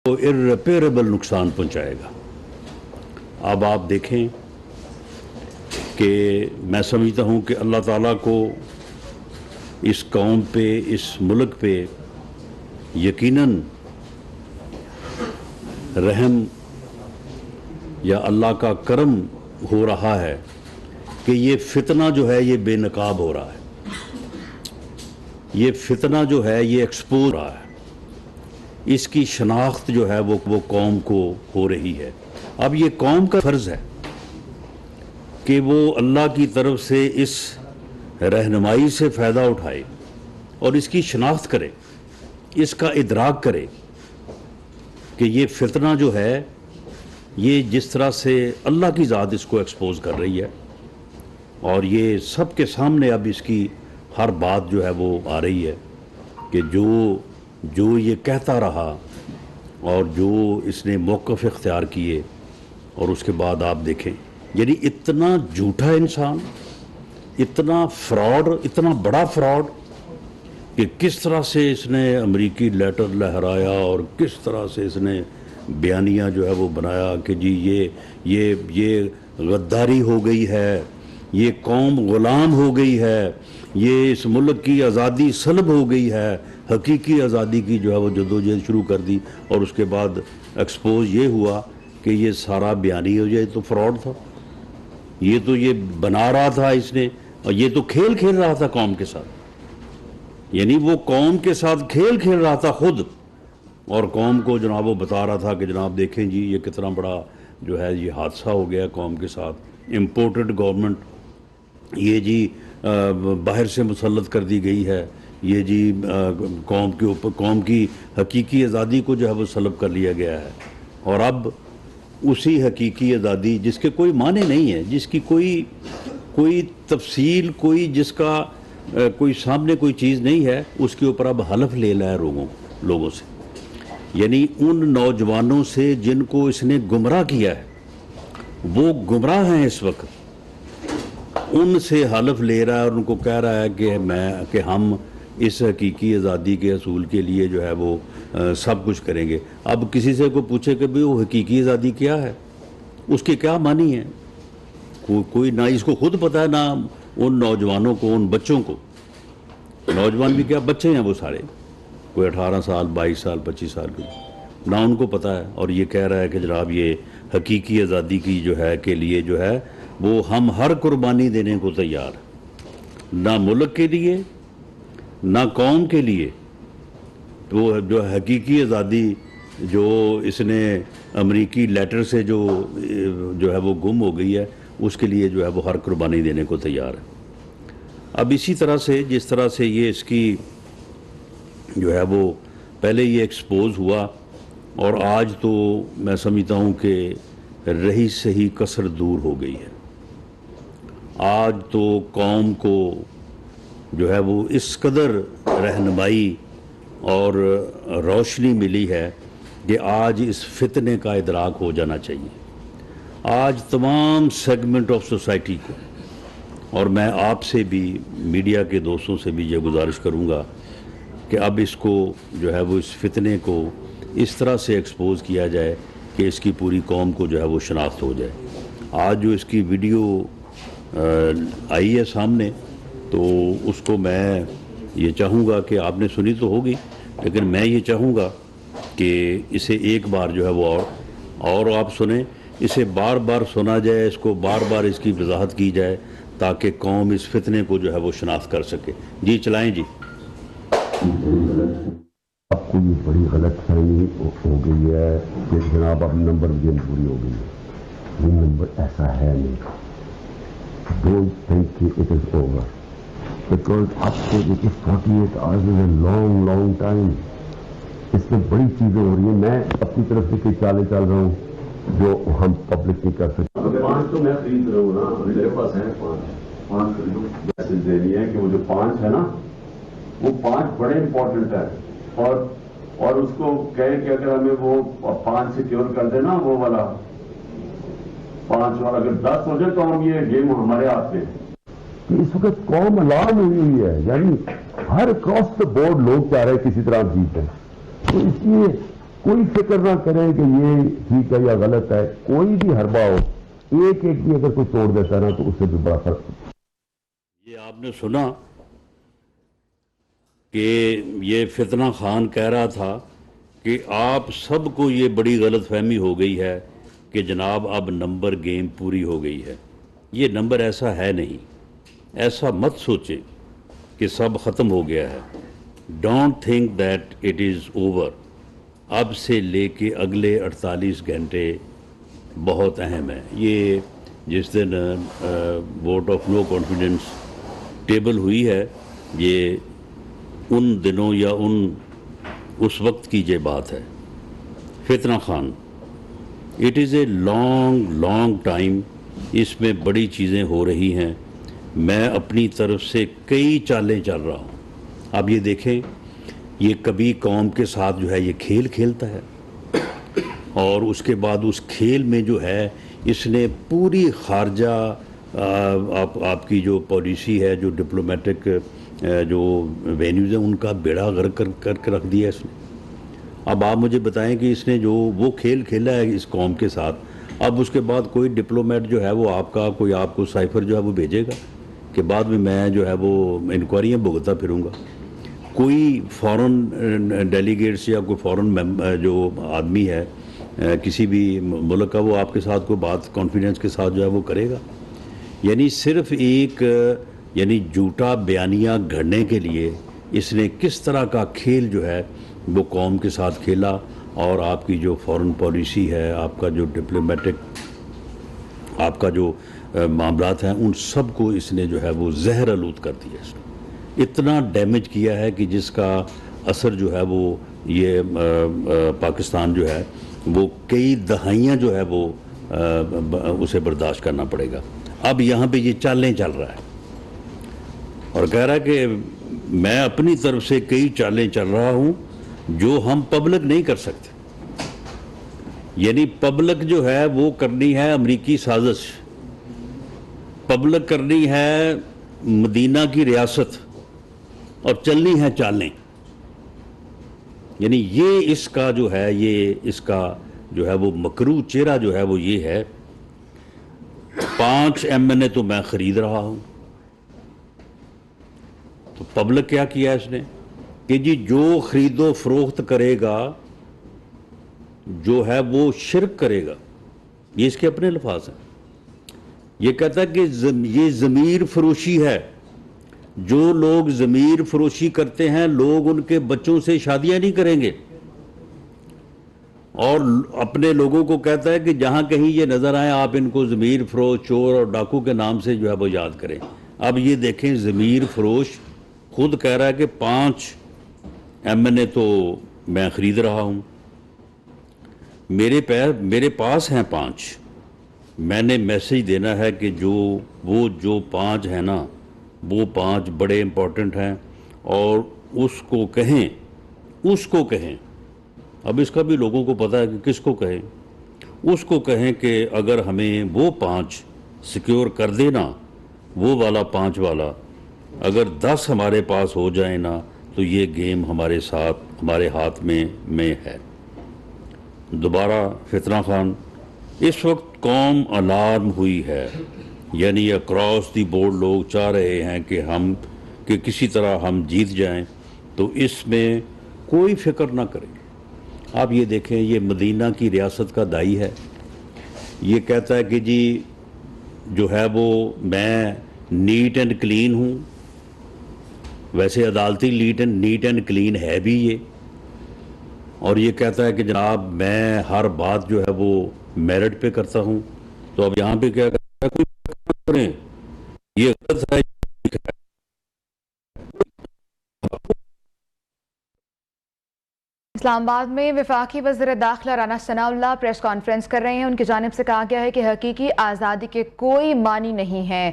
کو irreparable نقصان پہنچائے گا۔ اب آپ دیکھیں کہ میں سمجھتا ہوں کہ اللہ تعالیٰ کو اس قوم پہ، اس ملک پہ یقیناً رحم یا اللہ کا کرم ہو رہا ہے کہ یہ فتنہ جو ہے یہ بے نقاب ہو رہا ہے، یہ فتنہ جو ہے یہ ایکسپوز ہو رہا ہے، اس کی شناخت جو ہے وہ قوم کو ہو رہی ہے۔ اب یہ قوم کا فرض ہے کہ وہ اللہ کی طرف سے اس رہنمائی سے فائدہ اٹھائے اور اس کی شناخت کرے، اس کا ادراک کرے کہ یہ فتنہ جو ہے یہ جس طرح سے اللہ کی ذات اس کو ایکسپوز کر رہی ہے، اور یہ سب کے سامنے اب اس کی ہر بات جو ہے وہ آ رہی ہے کہ جو یہ کہتا رہا اور جو اس نے موقف اختیار کیے، اور اس کے بعد آپ دیکھیں یعنی اتنا جھوٹا انسان، اتنا فراڈ، اتنا بڑا فراڈ کہ کس طرح سے اس نے امریکی لیٹر لہرایا اور کس طرح سے اس نے بیانیہ جو ہے وہ بنایا کہ جی یہ غداری ہو گئی ہے، یہ قوم غلام ہو گئی ہے، یہ اس ملک کی آزادی سلب ہو گئی ہے، حقیقی آزادی کی جو ہے وہ جدوجہد شروع کر دی، اور اس کے بعد ایکسپوز یہ ہوا کہ یہ سارا بیانیہ یہ تو فراڈ تھا، یہ بنا رہا تھا اس نے، اور یہ تو کھیل کھیل رہا تھا قوم کے ساتھ، یعنی وہ قوم کے ساتھ کھیل کھیل رہا تھا خود، اور قوم کو جناب وہ بتا رہا تھا کہ جناب دیکھیں جی یہ کتنا بڑا جو ہے یہ حادثہ ہو گیا قوم کے ساتھ، امپورٹڈ گورنمنٹ یہ جی باہر سے مسلط کر دی گئی ہے، یہ جی قوم کے اوپر، قوم کی حقیقی آزادی کو جو ہے وہ سلب کر لیا گیا ہے، اور اب اسی حقیقی آزادی جس کے کوئی معنی نہیں ہے، جس کی کوئی تفصیل، جس کا کوئی سامنے کوئی چیز نہیں ہے، اس کے اوپر اب حلف لے رہا ہے لوگوں سے، یعنی ان نوجوانوں سے جن کو اس نے گمراہ کیا ہے، وہ گمراہ ہیں اس وقت، ان سے حلف لے رہا ہے اور ان کو کہہ رہا ہے کہ ہم اس حقیقی آزادی کے حصول کے لیے جو ہے وہ سب کچھ کریں گے۔ اب کسی سے کو پوچھے کہ بھی وہ حقیقی آزادی کیا ہے، اس کے کیا معنی ہے، کوئی نہ اس کو خود پتہ ہے، نہ ان نوجوانوں کو، ان بچوں کو، نوجوان بھی کیا بچے ہیں وہ سارے، کوئی 18 سال 22 سال 25 سال کے، نہ ان کو پتہ ہے، اور یہ کہہ رہا ہے کہ جناب یہ حقیقی آزادی کی جو ہے کے لیے جو ہے وہ ہم ہر قربانی دینے کو تیار، نہ ملک کے لیے نہ قوم کے لیے، تو جو حقیقی آزادی جو اس نے امریکی لیٹر سے جو ہے وہ گم ہو گئی ہے، اس کے لیے جو ہے وہ ہر قربانی دینے کو تیار ہے۔ اب اسی طرح سے جس طرح سے یہ اس کی جو ہے وہ پہلے یہ ایکسپوز ہوا، اور آج تو میں سمجھتا ہوں کہ رہی سہی کسر دور ہو گئی ہے، آج تو قوم کو جو ہے وہ اس قدر رہنمائی اور روشنی ملی ہے کہ آج اس فتنے کا ادراک ہو جانا چاہیے، آج تمام سیگمنٹ آف سوسائٹی کو، اور میں آپ سے بھی میڈیا کے دوستوں سے بھی یہ گزارش کروں گا کہ اب اس کو جو ہے وہ اس فتنے کو اس طرح سے ایکسپوز کیا جائے کہ اس کی پوری قوم کو جو ہے وہ شناخت ہو جائے۔ آج جو اس کی ویڈیو آئی ہے سامنے، تو اس کو میں یہ چاہوں گا کہ آپ نے سنی تو ہوگی، لیکن میں یہ چاہوں گا کہ اسے ایک بار جو ہے وہ اور آپ سنیں، اسے بار بار سنا جائے، اس کو بار بار اس کی وضاحت کی جائے تاکہ قوم اس فتنے کو جو ہے وہ شناخت کر سکے۔ جی چلائیں جی۔ آپ کو یہ بڑی غلط فہمی ہو گئی ہے کہ جناب اب نمبر گیم پوری ہو گئی ہے، یہ نمبر ایسا ہے نہیں، ڈونٹ تھنک کہ اٹ از اوور، بیکاز اب تو دیکھیے 48 hours is a long time, اس میں بڑی چیزیں ہو رہی ہیں، میں اپنی طرف سے کئی چالیں چل رہا ہوں جو ہم پبلک نہیں کر سکتے۔ 5 تو میں خرید رہا ہوں نا، میرے پاس ہیں 5 خریدوں، میسج دینی ہے کہ وہ جو 5 ہے نا، وہ 5 بڑے امپورٹنٹ ہے، اور اس کو کہے کہ اگر ہمیں وہ 5 سیکیور کر دے نا، وہ والا 5 والا اگر 10 ہو جائے تو ہم یہ گیم ہمارے ہاتھ میں ہے۔ اس وقت قوم الارم ہوئی ہے، یعنی ہر کراس دا بورڈ لوگ چاہ رہے ہیں کسی طرح جیتے ہیں، تو اس لیے کوئی فکر نہ کریں کہ یہ ٹھیک ہے یا غلط ہے. کوئی بھی حربہ ہو, ایک ایک بھی اگر کوئی توڑ دیتا ہے نا تو اس سے بھی بڑا فرق. یہ آپ نے سنا کہ یہ فتنہ خان کہہ رہا تھا کہ آپ سب کو یہ بڑی غلط فہمی ہو گئی ہے کہ جناب اب نمبر گیم پوری ہو گئی ہے. یہ نمبر ایسا ہے نہیں. ایسا مت سوچیں کہ سب ختم ہو گیا ہے. Don't think that it is over. اب سے لے کے اگلے 48 گھنٹے بہت اہم ہیں. یہ جس دن vote of no confidence table ہوئی ہے, یہ ان دنوں یا اس وقت کی یہ بات ہے. فتنہ Khan, it is a long time. اس میں بڑی چیزیں ہو رہی ہیں. میں اپنی طرف سے کئی چالیں چل رہا ہوں. اب یہ دیکھیں, یہ کبھی قوم کے ساتھ جو ہے یہ کھیل کھیلتا ہے, اور اس کے بعد اس کھیل میں جو ہے اس نے پوری خارجہ آپ کی جو پالیسی ہے, جو ڈپلومیٹک جو وینیوز ہیں, ان کا بیڑا غرق کر کے رکھ دیا اس نے. اب آپ مجھے بتائیں کہ اس نے جو وہ کھیل کھیلا ہے اس قوم کے ساتھ, اب اس کے بعد کوئی ڈپلومیٹ جو ہے وہ آپ کو سائفر جو ہے وہ بھیجے گا کہ بعد میں جو ہے وہ انکوائریاں بھگتتا پھروں گا. کوئی فورن ڈیلیگیٹس یا کوئی فورن جو آدمی ہے کسی بھی ملک کا, وہ آپ کے ساتھ کوئی بات کانفیڈنس کے ساتھ جو ہے وہ کرے گا؟ یعنی صرف ایک جھوٹا بیانیہ گھڑنے کے لیے اس نے کس طرح کا کھیل جو ہے وہ قوم کے ساتھ کھیلا, اور آپ کی جو فورن پالیسی ہے, آپ کا جو ڈپلومیٹک آپ کا جو معاملات ہیں, ان سب کو اس نے جو ہے وہ زہر آلود کر دیا. اس نے اتنا ڈیمیج کیا ہے کہ جس کا اثر جو ہے وہ یہ پاکستان جو ہے وہ کئی دہائیاں جو ہے وہ اسے برداشت کرنا پڑے گا. اب یہاں پہ یہ چالیں چل رہا ہے اور کہہ رہا ہے کہ میں اپنی طرف سے کئی چالیں چل رہا ہوں جو ہم پبلک نہیں کر سکتے. یعنی پبلک جو ہے وہ کرنی ہے امریکی سازش, پبلک کرنی ہے مدینہ کی ریاست, اور چلنی ہے چالیں. یعنی یہ اس کا جو ہے اس کا جو ہے وہ مکروہ چہرہ جو ہے وہ یہ ہے. 5 MNA تو میں خرید رہا ہوں. تو پبلک کیا کیا اس نے کہ جی جو خرید و فروخت کرے گا جو ہے وہ شرک کرے گا. یہ اس کے اپنے الفاظ ہیں. یہ کہتا ہے کہ یہ ضمیر فروشی ہے. جو لوگ ضمیر فروشی کرتے ہیں لوگ ان کے بچوں سے شادیاں نہیں کریں گے, اور اپنے لوگوں کو کہتا ہے کہ جہاں کہیں یہ نظر آئے آپ ان کو ضمیر فروش, چور اور ڈاکو کے نام سے جو ہے وہ یاد کریں. اب یہ دیکھیں, ضمیر فروش خود کہہ رہا ہے کہ 5 MNA تو میں خرید رہا ہوں. میرے پاس ہیں 5. میں نے میسج دینا ہے کہ جو 5 ہیں نا, وہ 5 بڑے امپورٹنٹ ہیں, اور اس کو کہیں اب اس کا بھی لوگوں کو پتہ ہے کہ کس کو کہیں. اس کو کہیں کہ اگر ہمیں وہ 5 سیکیور کر دینا, وہ والا 5 والا, اگر 10 ہمارے پاس ہو جائیں نا, تو یہ گیم ہمارے ہاتھ میں ہے. دوبارہ فتنہ خان, اس وقت قوم الارم ہوئی ہے. یعنی اکراس دی بورڈ لوگ چاہ رہے ہیں کہ کسی طرح ہم جیت جائیں, تو اس میں کوئی فکر نہ کریں. آپ یہ دیکھیں, یہ مدینہ کی ریاست کا دائی ہے. یہ کہتا ہے کہ جی جو ہے وہ میں نیٹ اینڈ کلین ہوں. ویسے عدالتی نیٹ اینڈ کلین ہے بھی یہ, اور یہ کہتا ہے کہ جناب میں ہر بات جو ہے وہ میرٹ پہ کرتا ہوں. تو اب یہاں پہ کیا کرتا ہے, کوئی کریں یہ غلط ہے. اسلام آباد میں وفاقی وزیر داخلہ رانا ثناء اللہ پریس کانفرنس کر رہے ہیں. ان کی جانب سے کہا گیا ہے کہ حقیقی آزادی کے کوئی معنی نہیں ہے.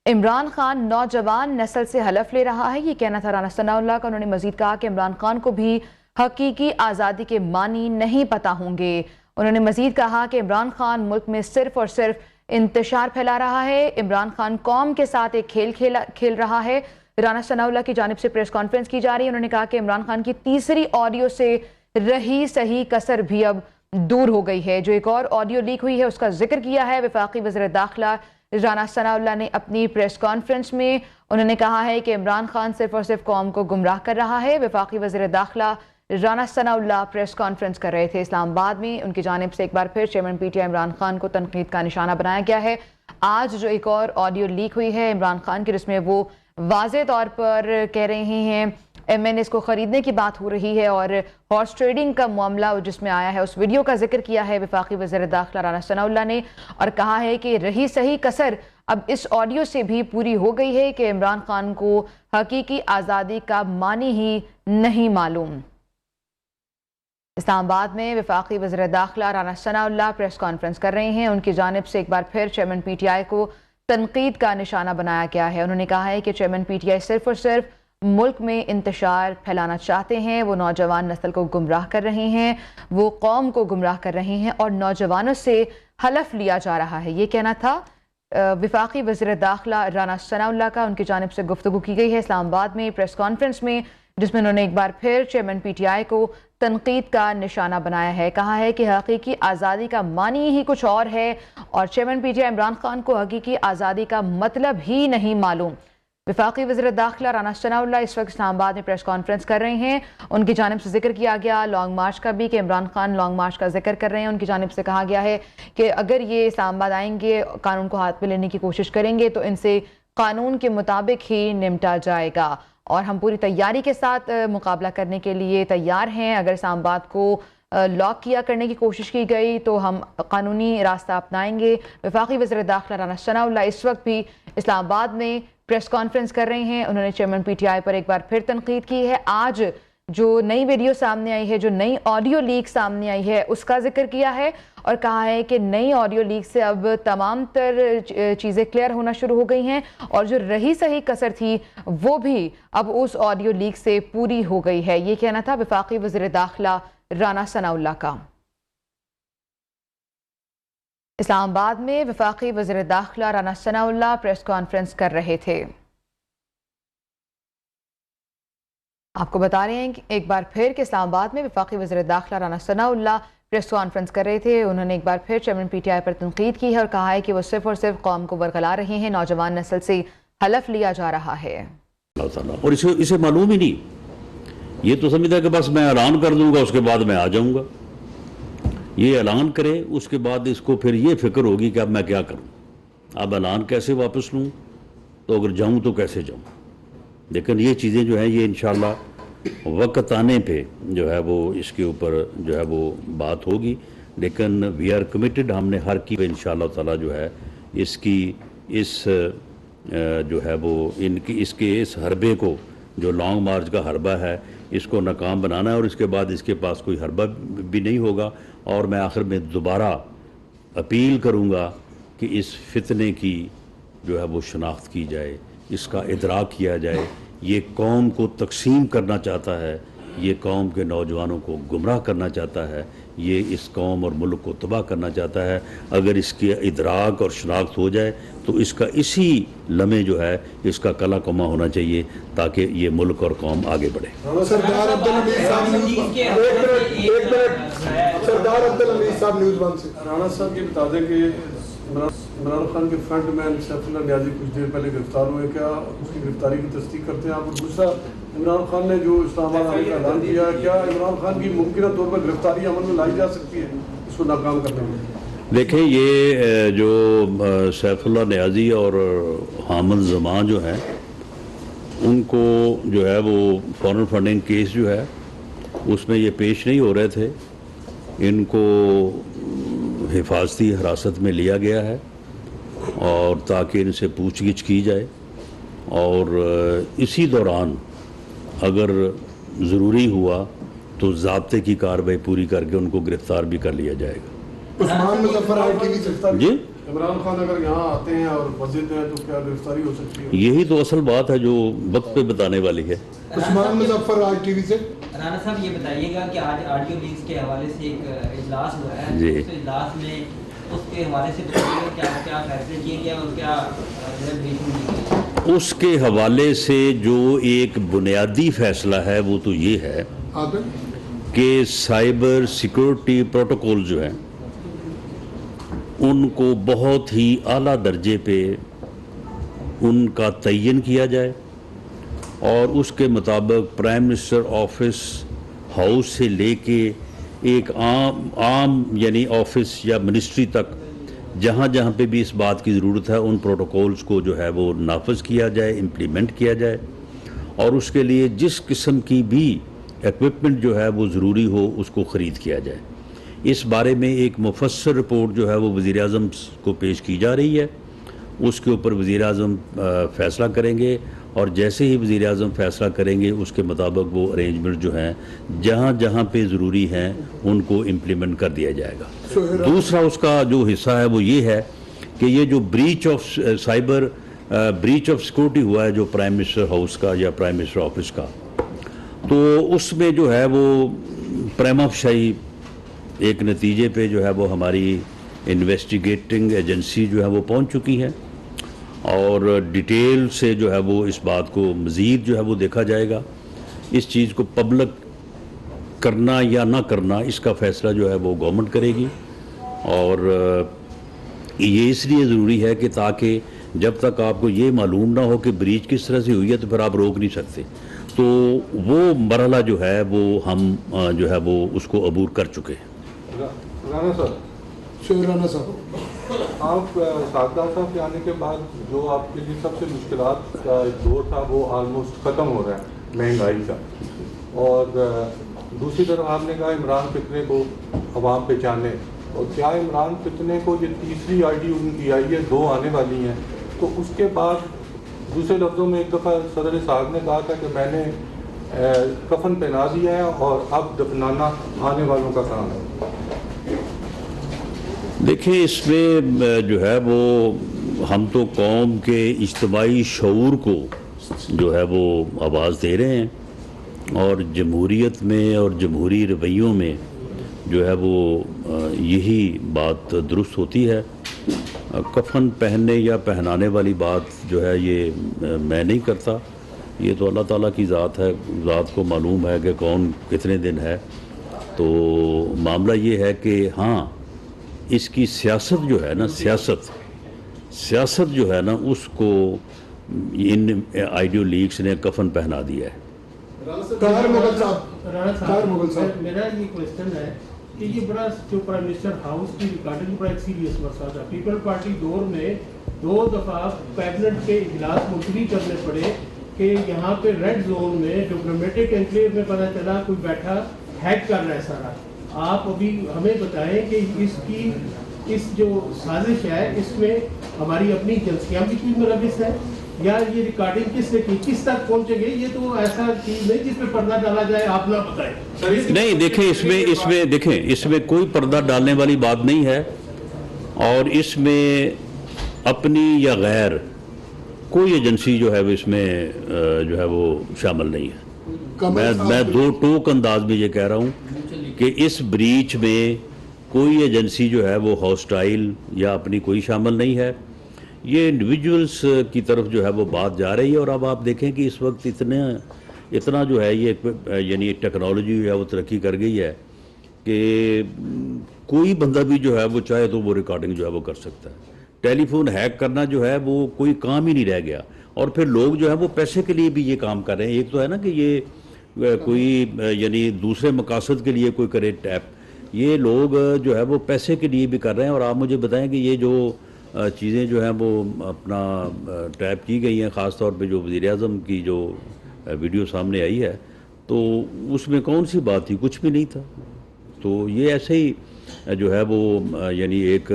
عمران خان نوجوان نسل سے حلف لے رہا ہے, یہ کہنا تھا رانا ثناء اللہ کا. انہوں نے مزید کہا کہ عمران خان کو بھی حقیقی آزادی کے معنی نہیں پتہ ہوں گے. انہوں نے مزید کہا کہ عمران خان ملک میں صرف اور صرف انتشار پھیلا رہا ہے. عمران خان قوم کے ساتھ ایک کھیل کھیل رہا ہے. رانا ثناء اللہ کی جانب سے پریس کانفرنس کی جا رہی ہے. انہوں نے کہا کہ عمران خان کی تیسری آڈیو سے رہی صحیح کسر بھی اب دور ہو گئی ہے۔ جو ایک اور آڈیو لیک ہوئی ہے اس کا ذکر کیا ہے وفاقی وزیر داخلہ رانا ثناء اللہ نے اپنی پریس کانفرنس میں۔ انہوں نے کہا ہے کہ عمران خان صرف اور صرف قوم کو گمراہ کر رہا ہے۔ وفاقی وزیر داخلہ رانا ثناء اللہ پریس کانفرنس کر رہے تھے اسلام آباد میں۔ ان کی جانب سے ایک بار پھر chairman P T I Imran Khan کو تنقید کا نشانہ بنایا گیا ہے۔ آج جو ایک اور آڈیو لیک ہوئی ہے عمران خان کی، جس میں وہ واضح طور پر کہہ رہے ہیں ایم این ایس کو خریدنے کی بات ہو رہی ہے، اور ہارس ٹریڈنگ کا معاملہ جس میں آیا ہے اس ویڈیو کا ذکر کیا ہے وفاقی وزیر داخلہ رانا ثناء اللہ نے، اور کہا ہے کہ رہی صحیح کسر اب اس آڈیو سے بھی پوری ہو گئی ہے کہ عمران خان کو حقیقی آزادی کا معنی ہی نہیں معلوم۔ اسلام آباد میں وفاقی وزیر داخلہ رانا ثناء اللہ پریس کانفرنس کر رہے ہیں۔ ان کی جانب سے ایک بار پھر چیئرمین پی ٹی آئی کو تنقید کا نشانہ بنایا گیا ہے۔ انہوں نے کہا ہے کہ چیئرمین پی ٹی آئی صرف اور صرف ملک میں انتشار پھیلانا چاہتے ہیں، وہ نوجوان نسل کو گمراہ کر رہے ہیں، وہ قوم کو گمراہ کر رہے ہیں، اور نوجوانوں سے حلف لیا جا رہا ہے۔ یہ کہنا تھا وفاقی وزیر داخلہ رانا ثناء اللہ کا۔ ان کی جانب سے گفتگو کی گئی ہے اسلام آباد میں پریس کانفرنس میں، جس میں انہوں نے ایک بار پھر چیئرمین پی ٹی آئی کو تنقید کا نشانہ بنایا ہے۔ کہا ہے کہ حقیقی آزادی کا معنی ہی کچھ اور ہے، اور chairman P T I Imran Khan کو حقیقی آزادی کا مطلب ہی نہیں معلوم۔ وفاقی وزیر داخلہ رانا ثناء اللہ اس وقت اسلام آباد میں پریس کانفرنس کر رہے ہیں۔ ان کی جانب سے ذکر کیا گیا لانگ مارچ کا بھی، کہ عمران خان لانگ مارچ کا ذکر کر رہے ہیں۔ ان کی جانب سے کہا گیا ہے کہ اگر یہ اسلام آباد آئیں گے، قانون کو ہاتھ میں لینے کی کوشش کریں گے، تو ان سے قانون کے مطابق ہی نمٹا جائے گا، اور ہم پوری تیاری کے ساتھ مقابلہ کرنے کے لیے تیار ہیں۔ اگر اسلام آباد کو لاک کیا کرنے کی کوشش کی گئی تو ہم قانونی راستہ اپنائیں گے۔ وفاقی وزیر داخلہ رانا ثناء اللہ اس وقت بھی اسلام آباد میں پریس کانفرنس کر رہے ہیں۔ انہوں نے چیئرمین پی ٹی آئی پر ایک بار پھر تنقید کی ہے۔ آج جو نئی ویڈیو سامنے آئی ہے، جو نئی آڈیو لیک سامنے آئی ہے، اس کا ذکر کیا ہے، اور کہا ہے کہ نئی آڈیو لیک سے اب تمام تر چیزیں کلیئر ہونا شروع ہو گئی ہیں، اور جو رہی صحیح کسر تھی وہ بھی اب اس آڈیو لیک سے پوری ہو گئی ہے۔ یہ کہنا تھا وفاقی وزیر داخلہ رانا ثناء اللہ کا۔ اسلام آباد میں وفاقی وزیر داخلہ رانا ثناء اللہ پریس کانفرنس کر رہے تھے۔ آپ کو بتا رہے ہیں کہ ایک بار پھر کہ اسلام آباد میں وفاقی وزیر داخلہ رانا ثناء اللہ پریس کانفرنس کر رہے تھے۔ انہوں نے ایک بار پھر چیئرمین پی ٹی آئی پر تنقید کی ہے، اور کہا ہے کہ وہ صرف اور صرف قوم کو ورگلا رہے ہیں، نوجوان نسل سے حلف لیا جا رہا ہے۔ اور اسے معلوم ہی نہیں، یہ تو سمجھتا ہے کہ بس میں اعلان کر دوں گا اس کے بعد میں آ جاؤں گا۔ یہ اعلان کرے، اس کے بعد اس کو پھر یہ فکر ہوگی کہ اب میں کیا کروں، اب اعلان کیسے واپس لوں، تو اگر جاؤں تو کیسے جاؤں۔ لیکن یہ چیزیں جو ہیں یہ انشاءاللہ وقت آنے پہ جو ہے وہ اس کے اوپر جو ہے وہ بات ہوگی، لیکن وی آر کمیٹڈ، ہم نے ہر کی انشاءاللہ تعالی جو ہے اس کی جو ہے وہ اس کے اس حربے کو، جو لانگ مارچ کا حربہ ہے، اس کو ناکام بنانا ہے، اور اس کے بعد اس کے پاس کوئی حربہ بھی نہیں ہوگا۔ اور میں آخر میں دوبارہ اپیل کروں گا کہ اس فتنے کی جو ہے وہ شناخت کی جائے، اس کا ادراک کیا جائے۔ یہ قوم کو تقسیم کرنا چاہتا ہے، یہ قوم کے نوجوانوں کو گمراہ کرنا چاہتا ہے، یہ اس قوم اور ملک کو تباہ کرنا چاہتا ہے۔ اگر اس کی ادراک اور شناخت ہو جائے تو اس کا اسی لمحے جو ہے اس کا کلا کما ہونا چاہیے، تاکہ یہ ملک اور قوم آگے بڑھے۔ سردار عبدالحمید صاحب نیوز ون سے رانا صاحب یہ بتا دیں کہ عمران خان کے فرنٹ مین سیف اللہ نیازی کچھ دیر پہلے گرفتار ہوئے، کیا اس کی گرفتاری کی تصدیق کرتے ہیں آپ؟ اور دوسرا، عمران خان نے جو اسلام آباد آنے کا اعلان کیا، کیا عمران خان کی ممکنہ طور پر گرفتاری عمل میں لائی جا سکتی ہے اس کو ناکام کرنے میں؟ دیکھیں، یہ جو سیف اللہ نیازی اور حامد زمان جو ہیں، ان کو جو ہے وہ فارن فنڈنگ کیس جو ہے اس میں یہ پیش نہیں ہو رہے تھے، ان کو حفاظتی حراست میں لیا گیا ہے، اور تاکہ ان سے پوچھ گچھ کی جائے، اور اسی دوران اگر ضروری ہوا تو ضابطے کی کارروائی پوری کر کے ان کو گرفتار بھی کر لیا جائے گا۔ عثمان مظفر آئی ٹی وی سے جی، عمران خان اگر یہاں آتے ہیں اور مسجد میں تو کیا گرفتاری ہو سکتی ہے؟ یہی تو اصل بات ہے جو وقت پہ بتانے والی ہے۔ عثمان مظفر آئی ٹی وی سے رانا صاحب یہ بتائیے گا کہ آج آڈیو لیکس کے حوالے سے ایک اجلاس ہوا ہے، جی، اس اجلاس میں اس کے حوالے سے بتائیے گا کیا فیصلے کیے گئے اور کیا بریفنگ کی گئی؟ اس کے حوالے سے جو ایک بنیادی فیصلہ ہے وہ تو یہ ہے کہ سائبر سیکورٹی پروٹوکول جو ہیں ان کو بہت ہی اعلیٰ درجے پہ ان کا تعین کیا جائے اور اس کے مطابق پرائم منسٹر آفس ہاؤس سے لے کے ایک عام یعنی آفس یا منسٹری تک جہاں جہاں پہ بھی اس بات کی ضرورت ہے ان پروٹوکولز کو جو ہے وہ نافذ کیا جائے، امپلیمنٹ کیا جائے، اور اس کے لیے جس قسم کی بھی ایکوپمنٹ جو ہے وہ ضروری ہو اس کو خرید کیا جائے۔ اس بارے میں ایک مفصل رپورٹ جو ہے وہ وزیر اعظم کو پیش کی جا رہی ہے، اس کے اوپر وزیر اعظم فیصلہ کریں گے، اور جیسے ہی وزیر اعظم فیصلہ کریں گے اس کے مطابق وہ ارینجمنٹ جو ہیں جہاں جہاں پہ ضروری ہیں ان کو امپلیمنٹ کر دیا جائے گا۔ دوسرا اس کا جو حصہ ہے وہ یہ ہے کہ یہ جو بریچ آف سیکورٹی ہوا ہے جو پرائم منسٹر ہاؤس کا یا پرائم منسٹر آفس کا، تو اس میں جو ہے وہ پریما فشائی ایک نتیجے پہ جو ہے وہ ہماری انویسٹیگیٹنگ ایجنسی جو ہے وہ پہنچ چکی ہے، اور ڈیٹیل سے جو ہے وہ اس بات کو مزید جو ہے وہ دیکھا جائے گا۔ اس چیز کو پبلک کرنا یا نہ کرنا اس کا فیصلہ جو ہے وہ گورنمنٹ کرے گی، اور یہ اس لیے ضروری ہے کہ تاکہ جب تک آپ کو یہ معلوم نہ ہو کہ بریچ کس طرح سے ہوئی ہے تو پھر آپ روک نہیں سکتے۔ تو وہ مرحلہ جو ہے وہ ہم جو ہے وہ اس کو عبور کر چکے ہیں۔ رانا صاحب، آپ ساجدہ صاحب کے آنے کے بعد جو آپ کے لیے سب سے مشکلات کا ایک دور تھا وہ آلموسٹ ختم ہو رہا ہے مہنگائی کا، اور دوسری طرف آپ نے کہا عمران فتنے کو عوام پہچانے، اور کیا عمران فتنے کو یہ تیسری آئی ڈی ان کی آئی ہے، 2 آنے والی ہیں، تو اس کے بعد دوسرے لفظوں میں ایک دفعہ صدر صاحب نے کہا تھا کہ میں نے کفن پہنا دیا ہے اور اب دفنانا آنے والوں کا کام ہے۔ دیکھیں اس میں جو ہے وہ ہم تو قوم کے اجتماعی شعور کو جو ہے وہ آواز دے رہے ہیں، اور جمہوریت میں اور جمہوری رویوں میں جو ہے وہ یہی بات درست ہوتی ہے۔ کفن پہننے یا پہنانے والی بات جو ہے یہ میں نہیں کرتا، یہ تو اللہ تعالیٰ کی ذات ہے، ذات کو معلوم ہے کہ کون کتنے دن ہے۔ تو معاملہ یہ ہے کہ ہاں اس کی سیاست جو ہے نا، سیاست جو ہے نا اس کو ان آئیڈیو لیگس نے کفن پہنا دیا ہے۔ میرا یہ کوشچن ہے کہ یہ بڑا جو پرائم منسٹر ہاؤس کی ریکارڈنگ بڑا ایک سیریس مسئلہ تھا۔ پیپل پارٹی دور میں 2 دفعہ کیبنٹ کے اجلاس ملتوی کرنے پڑے کہ یہاں پہ ریڈ زون میں ڈپلومیٹک انکلیو میں پتہ چلا کوئی بیٹھا ہیک کر رہا ہے سارا۔ آپ ابھی ہمیں بتائیں کہ اس جو سازش ہے اس میں ہماری اپنی ایجنسیاں بھی کوئی ملوث ہیں، یا یہ ریکارڈنگ کس نے کی، کس تک پہنچے گی؟ یہ تو ایسا چیز نہیں جس پہ پردہ ڈالا جائے، آپ نہ بتائیں۔ نہیں دیکھیں اس میں کوئی پردہ ڈالنے والی بات نہیں ہے، اور اس میں اپنی یا غیر کوئی ایجنسی جو ہے وہ اس میں جو ہے وہ شامل نہیں ہے۔ میں 2 ٹوک انداز میں یہ کہہ رہا ہوں کہ اس بریچ میں کوئی ایجنسی جو ہے وہ ہاسٹائل یا اپنی کوئی شامل نہیں ہے، یہ انڈیویجولز کی طرف جو ہے وہ بات جا رہی ہے۔ اور اب آپ دیکھیں کہ اس وقت اتنا جو ہے یہ یعنی ٹیکنالوجی جو ہے وہ ترقی کر گئی ہے کہ کوئی بندہ بھی جو ہے وہ چاہے تو وہ ریکارڈنگ جو ہے وہ کر سکتا ہے۔ ٹیلی فون ہیک کرنا جو ہے وہ کوئی کام ہی نہیں رہ گیا، اور پھر لوگ جو ہے وہ پیسے کے لیے بھی یہ کام کر رہے ہیں۔ ایک تو ہے نا کہ یہ کوئی یعنی دوسرے مقاصد کے لیے کوئی کرے ٹیپ، یہ لوگ جو ہے وہ پیسے کے لیے بھی کر رہے ہیں۔ اور آپ مجھے بتائیں کہ یہ جو چیزیں جو ہیں وہ اپنا ٹیپ کی گئی ہیں، خاص طور پہ جو وزیر اعظم کی جو ویڈیو سامنے آئی ہے، تو اس میں کون سی بات تھی؟ کچھ بھی نہیں تھا۔ تو یہ ایسے ہی جو ہے وہ یعنی ایک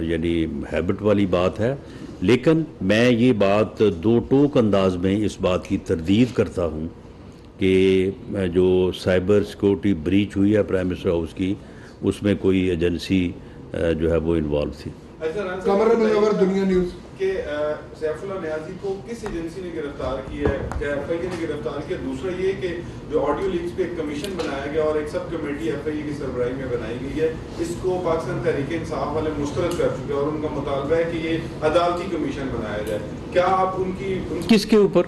یعنی ہیبٹ والی بات ہے۔ لیکن میں یہ بات 2 ٹوک انداز میں اس بات کی تردید کرتا ہوں کہ جو سائبر سیکورٹی بریچ ہوئی ہے پرائم منسٹر ہاؤس کی، اس میں کوئی ایجنسی جو ہے وہ انوالو تھی۔ دنیا نیوز کہ سیف اللہ نیازی کو کس ایجنسی نے گرفتار کیا ہے؟ کیا ایف آئی اے نے گرفتار کیا؟ دوسرا یہ کہ جو آڈیو لیکس پہ ایک کمیشن بنایا گیا اور ایک سب کمیٹی ایف آئی اے کی سربراہی میں بنائی گئی ہے، اس کو پاکستان تحریک انصاف والے مسترد کر چکے ہیں، اور ان کا مطالبہ ہے کہ یہ عدالتی کمیشن بنایا جائے۔ کیا آپ ان کی کس کے اوپر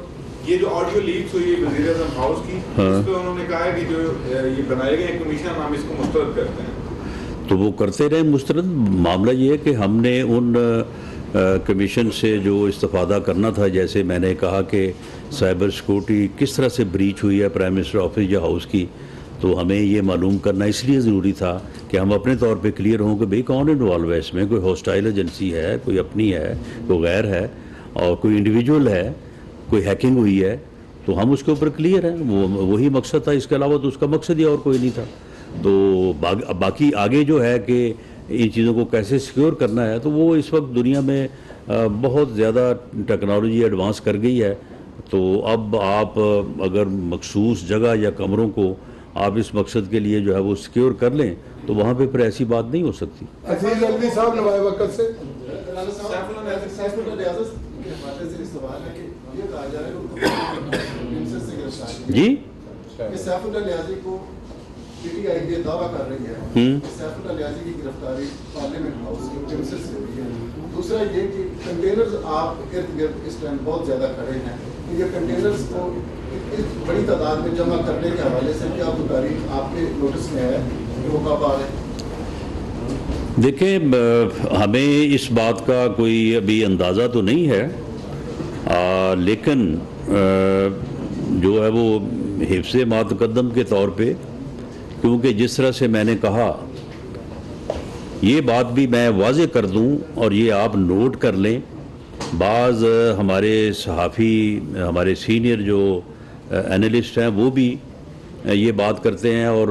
یہ جو آڈیو لیکس ہوئی ہے وزیر اعظم ہاؤس کی، اس پہ انہوں نے کہا ہے کہ جو یہ بنائے گئے کمیشن ہم اس کو مسترد کرتے ہیں. تو وہ کرتے رہے مسترد. معاملہ یہ ہے کہ ہم نے ان کمیشن سے جو استفادہ کرنا تھا، جیسے میں نے کہا کہ سائبر سیکورٹی کس طرح سے بریچ ہوئی ہے پرائم منسٹر آفس یا ہاؤس کی، تو ہمیں یہ معلوم کرنا اس لیے ضروری تھا کہ ہم اپنے طور پہ کلیئر ہوں کہ بھئی کون انوالو ہے اس میں. کوئی ہاسٹائل ایجنسی ہے، کوئی اپنی ہے، کوئی غیر ہے، اور کوئی انڈیویجول ہے، کوئی ہیکنگ ہوئی ہے، تو ہم اس کے اوپر کلیئر ہیں. وہی مقصد تھا، اس کے علاوہ تو اس کا مقصد ہی اور کوئی نہیں تھا. تو باقی آگے جو ہے کہ ان چیزوں کو کیسے سیکیور کرنا ہے، تو وہ اس وقت دنیا میں بہت زیادہ ٹیکنالوجی ایڈوانس کر گئی ہے. تو اب آپ اگر مخصوص جگہ یا کمروں کو آپ اس مقصد کے لیے جو ہے وہ سیکیور کر لیں تو وہاں پہ پھر ایسی بات نہیں ہو سکتی. عزیز الوی صاحب نوائے وقت سے جی سیف اللہ نیازی کو پی ٹی آئی یہ دعویٰ کر رہی ہے سیف اللہ نیازی کی گرفتاری پارلیمنٹ ہاؤس کے پریمیسز سے ہوئی ہے. دوسرا یہ کہ کنٹینرز آپ ارد گرد اس ٹائم بہت زیادہ کھڑے ہیں، یہ کنٹینرز کو بڑی تعداد میں جمع کرنے کے حوالے سے کیا وہ تاریخ آپ کے نوٹس میں ہے کہ وہ کب آ رہے ہیں؟ دیکھیں، ہمیں اس بات کا کوئی ابھی اندازہ تو نہیں ہے، لیکن جو ہے وہ حفظ ما تقدم کے طور پہ، کیونکہ جس طرح سے میں نے کہا، یہ بات بھی میں واضح کر دوں اور یہ آپ نوٹ کر لیں. بعض ہمارے صحافی، ہمارے سینئر جو اینالسٹ ہیں، وہ بھی یہ بات کرتے ہیں، اور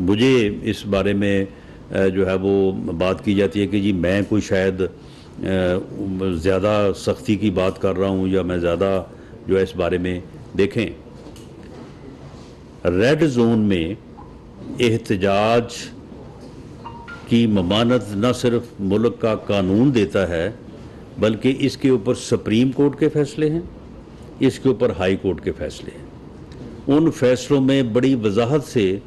مجھے اس بارے میں جو ہے وہ بات کی جاتی ہے کہ جی میں کوئی شاید زیادہ سختی کی بات کر رہا ہوں، یا میں زیادہ جو ہے اس بارے میں. دیکھیں، ریڈ زون میں احتجاج کی ممانعت نہ صرف ملک کا قانون دیتا ہے، بلکہ اس کے اوپر سپریم کورٹ کے فیصلے ہیں، اس کے اوپر ہائی کورٹ کے فیصلے ہیں. ان فیصلوں میں بڑی وضاحت سے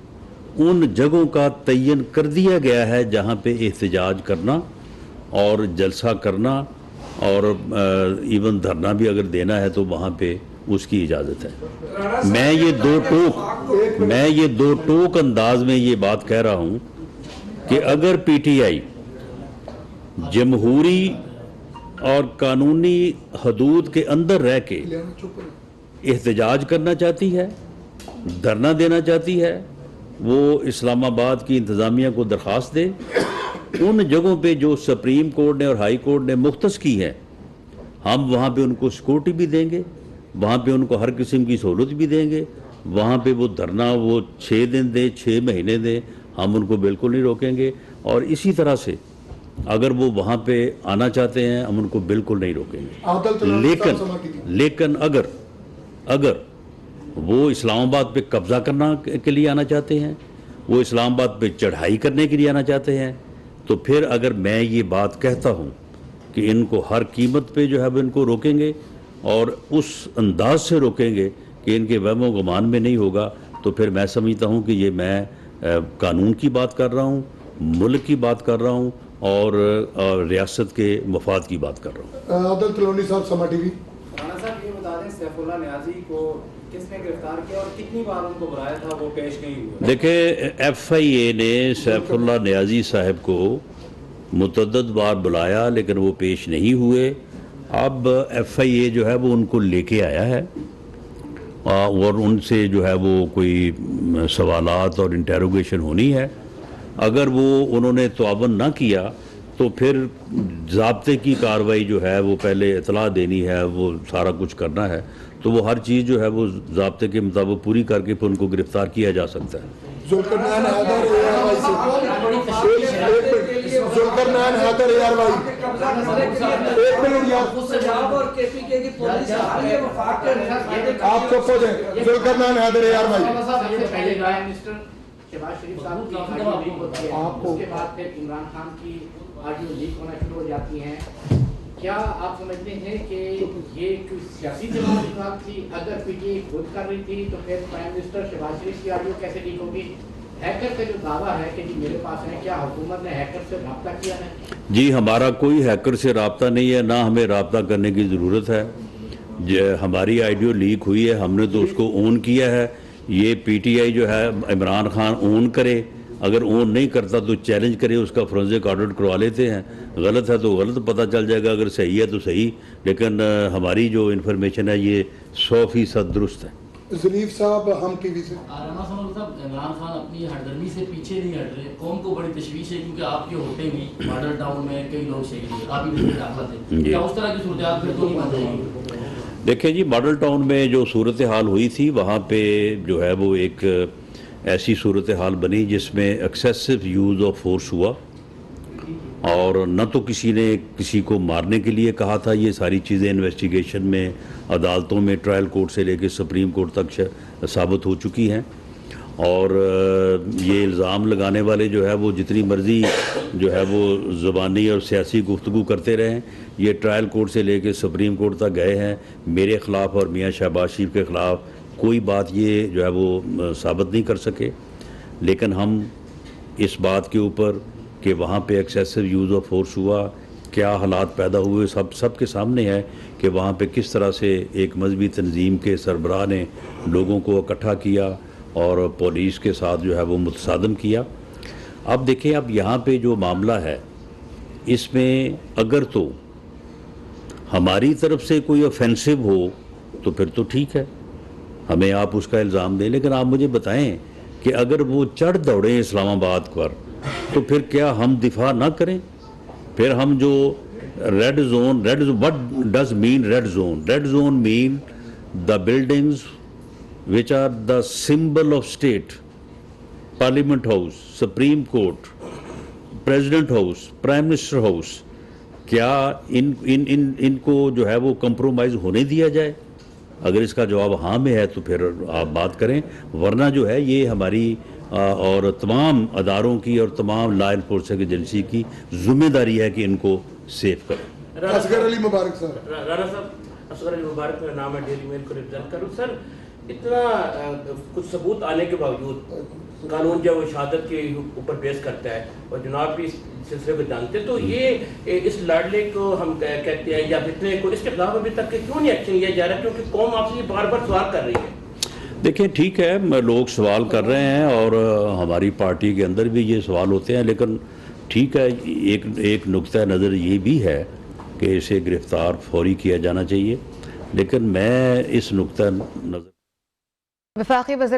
ان جگہوں کا تعین کر دیا گیا ہے جہاں پہ احتجاج کرنا اور جلسہ کرنا اور ایون دھرنا بھی اگر دینا ہے تو وہاں پہ اس کی اجازت ہے. میں یہ دو ٹوک انداز میں یہ بات کہہ رہا ہوں کہ اگر پی ٹی آئی جمہوری اور قانونی حدود کے اندر رہ کے احتجاج کرنا چاہتی ہے، دھرنا دینا چاہتی ہے، وہ اسلام آباد کی انتظامیہ کو درخواست دے. ان جگہوں پہ جو سپریم کورٹ نے اور ہائی کورٹ نے مختص کی ہے، ہم وہاں پہ ان کو سیکورٹی بھی دیں گے، وہاں پہ ان کو ہر قسم کی سہولت بھی دیں گے. وہاں پہ وہ دھرنا وہ 6 دن دیں، 6 مہینے دیں، ہم ان کو بالکل نہیں روکیں گے. اور اسی طرح سے اگر وہ وہاں پہ آنا چاہتے ہیں، ہم ان کو بالکل نہیں روکیں گے. لیکن اگر وہ اسلام آباد پہ قبضہ کرنا کے لیے آنا چاہتے ہیں، وہ اسلام آباد پہ چڑھائی کرنے کے لیے آنا چاہتے ہیں، تو پھر اگر میں یہ بات کہتا ہوں کہ ان کو ہر قیمت پہ جو ہے وہ ان کو روکیں گے اور اس انداز سے روکیں گے کہ ان کے وہم و گمان میں نہیں ہوگا، تو پھر میں سمجھتا ہوں کہ یہ میں قانون کی بات کر رہا ہوں، ملک کی بات کر رہا ہوں، اور ریاست کے مفاد کی بات کر رہا ہوں. عادل تلونی صاحب، سما ٹی وی. رانا صاحب، یہ بتا دیں سیف اللہ نیازی کو کس نے گرفتار کیا اور کتنی بار ان کو بلایا تھا، وہ پیش نہیں ہوئے؟ دیکھیں، ایف آئی اے نے سیف اللہ نیازی صاحب کو متعدد بار بلایا لیکن وہ پیش نہیں ہوئے. اب ایف آئی اے جو ہے وہ ان کو لے کے آیا ہے اور ان سے جو ہے وہ کوئی سوالات اور انٹیروگیشن ہونی ہے. اگر وہ انہوں نے تعاون نہ کیا تو پھر ضابطے کی کارروائی جو ہے وہ پہلے اطلاع دینی ہے، وہ سارا کچھ کرنا ہے، تو وہ ہر چیز جو ہے وہ ضابطے کے مطابق پوری کر کے پھر ان کو گرفتار کیا جا سکتا ہے. ذوالقرنین حیدر ARY. آپ چپ ہو جائیں. ذوالقرنین حیدر ARY. شہباز شریف صاحب کی آڈیو لیک ہوتی ہے، اس کے بعد پھر عمران خان کی آڈیو لیک ہونا شروع ہو جاتی ہیں. کیا آپ سمجھتے ہیں کہ یہ کوئی سیاسی جماعت کی بات تھی؟ اگر پی ٹی آئی خود کر رہی تھی تو پھر پرائم منسٹر شہباز شریف کی آڈیو کیسے لیک ہوگی؟ ہیکر کا جو دعویٰ ہے کہ جی میرے پاس ہے، کیا حکومت نے ہیکر سے رابطہ کیا ہے؟ جی، ہمارا کوئی ہیکر سے رابطہ نہیں ہے، نہ ہمیں رابطہ کرنے کی ضرورت ہے. ہماری آئیڈیو لیک ہوئی ہے، ہم نے تو اس کو اون کیا ہے. یہ پی ٹی آئی جو ہے عمران خان اون کرے، اگر اون نہیں کرتا تو چیلنج کرے، اس کا فورنزک آڈٹ کروا لیتے ہیں. غلط ہے تو غلط پتہ چل جائے گا، اگر صحیح ہے تو صحیح. لیکن ہماری جو انفارمیشن ہے یہ 100% درست ہے. ظریف صاحب ہم ٹی وی سے. رانا صاحب عمران خان اپنی ہردرمی سے پیچھے نہیں ہٹ رہے، قوم کو بڑی تشویش ہے کیونکہ آپ کے ہوتے بھی ماڈل ٹاؤن میں کئی لوگ شہید ہوئے، آپ بھی داخلہ تھے، کیا اس طرح کی صورتحال پھر تو نہیں بن رہی گی؟ دیکھیں جی، ماڈل ٹاؤن میں جو صورتحال ہوئی تھی وہاں پہ جو ہے وہ ایک ایسی صورتحال بنی جس میں ایکسیسو یوز آف فورس ہوا، اور نہ تو کسی نے کسی کو مارنے کے لیے کہا تھا. یہ ساری چیزیں انویسٹیگیشن میں، عدالتوں میں، ٹرائل کورٹ سے لے کے سپریم کورٹ تک ثابت ہو چکی ہیں. اور یہ الزام لگانے والے جو ہے وہ جتنی مرضی جو ہے وہ زبانی اور سیاسی گفتگو کرتے رہے ہیں. یہ ٹرائل کورٹ سے لے کے سپریم کورٹ تک گئے ہیں. میرے خلاف اور میاں شہباز شریف کے خلاف کوئی بات یہ جو ہے وہ ثابت نہیں کر سکے. لیکن ہم اس بات کے اوپر کہ وہاں پہ ایکسیسو یوز آف فورس ہوا، کیا حالات پیدا ہوئے، سب کے سامنے ہے کہ وہاں پہ کس طرح سے ایک مذہبی تنظیم کے سربراہ نے لوگوں کو اکٹھا کیا اور پولیس کے ساتھ جو ہے وہ متصادم کیا. اب دیکھیں، اب یہاں پہ جو معاملہ ہے اس میں اگر تو ہماری طرف سے کوئی آفینسو ہو تو پھر تو ٹھیک ہے، ہمیں آپ اس کا الزام دیں. لیکن آپ مجھے بتائیں کہ اگر وہ چڑھ دوڑیں اسلام آباد پر تو پھر کیا ہم دفاع نہ کریں؟ پھر ہم جو red zone what does mean red zone? Red zone mean the buildings which are the symbol of state, Parliament House, Supreme Court, President House, Prime Minister House. کیا ان کو جو ہے وہ کمپرومائز ہونے دیا جائے؟ اگر اس کا جواب ہاں میں ہے تو پھر آپ بات کریں، ورنہ جو ہے یہ ہماری اور تمام اداروں کی اور تمام لا انفورسنگ ایجنسی کی ذمہ داری ہے کہ ان کو سیف کریں. اصغر علی مبارک صاحب. رانا صاحب، اصغر علی مبارک میرا نام ہے، ڈیلی میل کو ریپرزینٹ کروں. سر، اتنا کچھ ثبوت آنے کے باوجود قانون جو وہ شہادت کے اوپر بیس کرتا ہے اور جناب بھی اس سلسلے کو جانتے ہیں، تو یہ اس لاڈلے کو ہم کہتے ہیں یا فتنے کو، اس کے خلاف ابھی تک کیوں نہیں ایکشن لیا جا رہا؟ کیونکہ قوم آپ سے یہ بار بار سوال کر رہی ہے. دیکھیں ٹھیک ہے، لوگ سوال کر رہے ہیں اور ہماری پارٹی کے اندر بھی یہ سوال ہوتے ہیں، لیکن ٹھیک ہے، ایک نقطہ نظر یہ بھی ہے کہ اسے گرفتار فوری کیا جانا چاہیے. لیکن میں اس نقطہ نظر وفاقی وزیر